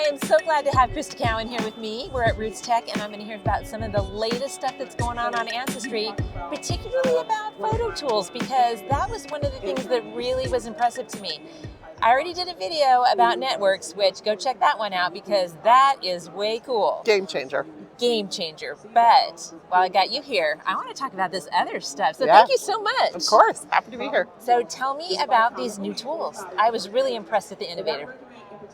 I am so glad to have Krista Cowan here with me. We're at Roots Tech, and I'm going to hear about some of the latest stuff that's going on Ancestry, particularly about photo tools, because that was one of the things that really was impressive to me. I already did a video about networks, which go check that one out because that is way cool. Game changer. Game changer. But while I got you here, I want to talk about this other stuff. So thank you so much. Of course. Happy to be here. So tell me about these new tools. I was really impressed with the innovator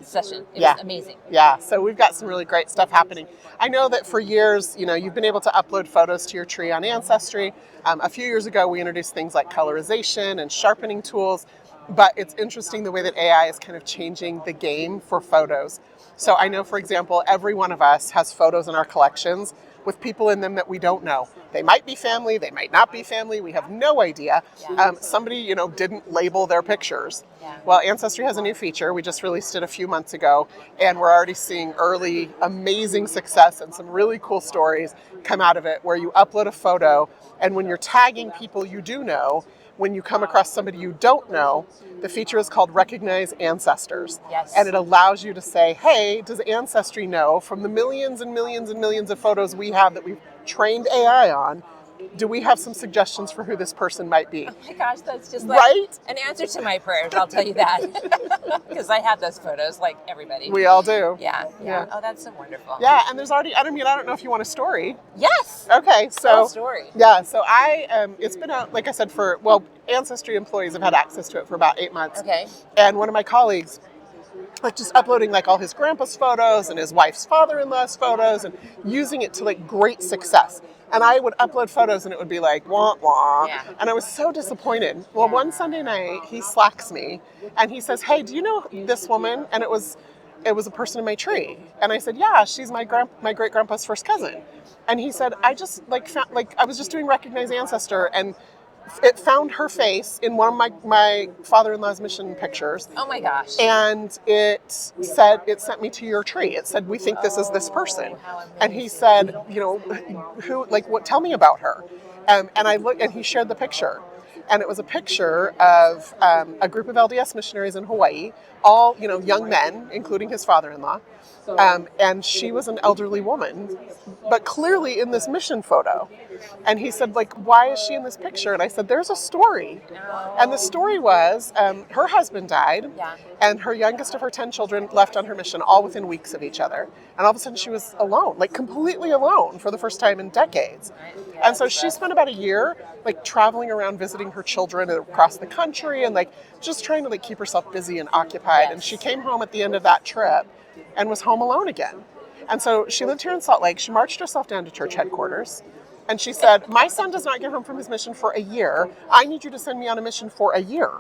session. It was amazing. Yeah, so we've got some really great stuff happening. I know that for years, you've been able to upload photos to your tree on Ancestry. A few years ago, we introduced things like colorization and sharpening tools. But it's interesting the way that AI is kind of changing the game for photos. So I know, for example, every one of us has photos in our collections with people in them that we don't know. They might be family, they might not be family, we have no idea. Somebody, didn't label their pictures. Well, Ancestry has a new feature. We just released it a few months ago, and we're already seeing early amazing success and some really cool stories come out of it where you upload a photo, and when you're tagging people you do know, when you come across somebody you don't know, the feature is called Recognize Ancestors. Yes. And it allows you to say, hey, does Ancestry know from the millions and millions and millions of photos we have that we've trained AI on, do we have some suggestions for who this person might be? Oh my gosh, that's just like an answer to my prayers, I'll tell you that. Because I have those photos, like everybody. We all do. Yeah. Oh, that's so wonderful. Yeah, and there's already, I don't know if you want a story. Yes. Okay, so. Story. Yeah, so it's been out, like I said, Ancestry employees have had access to it for about 8 months. Okay. And one of my colleagues, just uploading all his grandpa's photos and his wife's father-in-law's photos and using it to great success. And I would upload photos and it would be like, wah, wah. Yeah. And I was so disappointed. Well, one Sunday night, he slacks me and he says, hey, do you know this woman? And it was a person in my tree. And I said, yeah, she's my great-grandpa's first cousin. And he said, I just I was just doing Recognize Ancestor and it found her face in one of my father-in-law's mission pictures. Oh my gosh. And it sent me to your tree. It said, we think this is this person. And he said, tell me about her. And I looked, and he shared the picture. And it was a picture of a group of LDS missionaries in Hawaii, all, young men, including his father-in-law. And she was an elderly woman, but clearly in this mission photo. And he said, why is she in this picture? And I said, there's a story. And the story was her husband died, and her youngest of her 10 children left on her mission, all within weeks of each other. And all of a sudden she was alone, completely alone for the first time in decades. And so she spent about a year traveling around visiting her children across the country and just trying to keep herself busy and occupied. Yes. And she came home at the end of that trip and was home alone again. And so she lived here in Salt Lake. She marched herself down to church headquarters. And she said, my son does not get home from his mission for a year. I need you to send me on a mission for a year.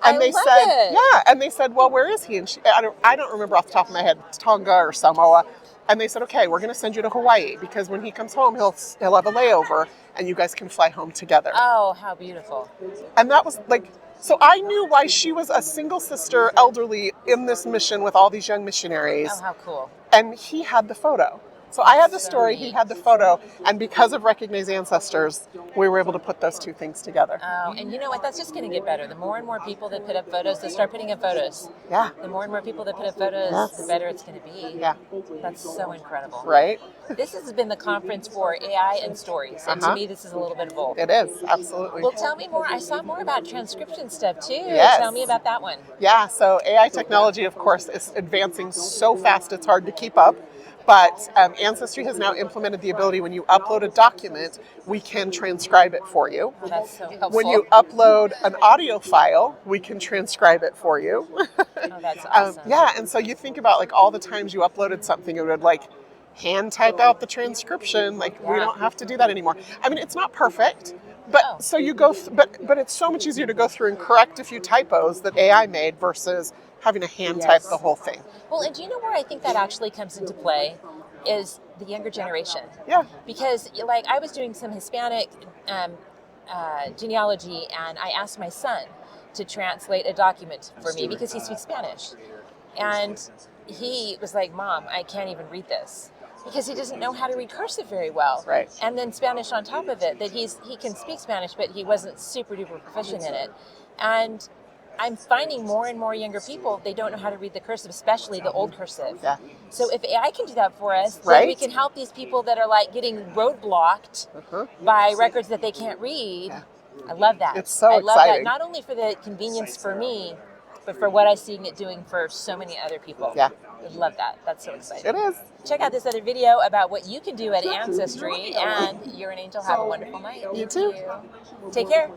And they said, and they said, well, where is he? And I don't remember off the top of my head, Tonga or Samoa. And they said, okay, we're going to send you to Hawaii because when he comes home, he'll have a layover and you guys can fly home together. Oh, how beautiful. And that was so I knew why she was a single sister, elderly, in this mission with all these young missionaries. Oh, how cool. And he had the photo. So I had the story, he had the photo, and because of Recognize Ancestors, we were able to put those two things together. Oh, and you know what? That's just going to get better. The more and more people that put up photos, they start putting up photos. Yeah. The more and more people that put up photos, the better it's going to be. Yeah. That's so incredible. Right? This has been the conference for AI and stories, and to me, this is a little bit of both. It is, absolutely. Well, tell me more. I saw more about transcription stuff, too. Yes. Tell me about that one. Yeah, so AI technology, of course, is advancing so fast it's hard to keep up. But Ancestry has now implemented the ability when you upload a document, we can transcribe it for you. That's so helpful. When you upload an audio file, we can transcribe it for you. Oh, that's awesome. And so you think about all the times you uploaded something, it would hand type out the transcription. We don't have to do that anymore. I mean, it's not perfect. But so you go, but it's so much easier to go through and correct a few typos that AI made versus having to hand type the whole thing. Well, and do you know where I think that actually comes into play is the younger generation. Yeah. Because I was doing some Hispanic genealogy, and I asked my son to translate a document for me because he speaks Spanish. And he was like, Mom, I can't even read this. Because he doesn't know how to read cursive very well. Right. And then Spanish on top of it, that he can speak Spanish, but he wasn't super duper proficient in it. And I'm finding more and more younger people, they don't know how to read the cursive, especially the old cursive. Yeah. So if AI can do that for us, then Right? we can help these people that are like getting roadblocked by records that they can't read. Yeah. I love that. It's so I love that, exciting. not only for the convenience for me, but for what I see it doing for so many other people. Yeah. I love that. That's so exciting. It is. Check out this other video about what you can do at Ancestry, and you're an angel. Have a wonderful night. You too. Take care.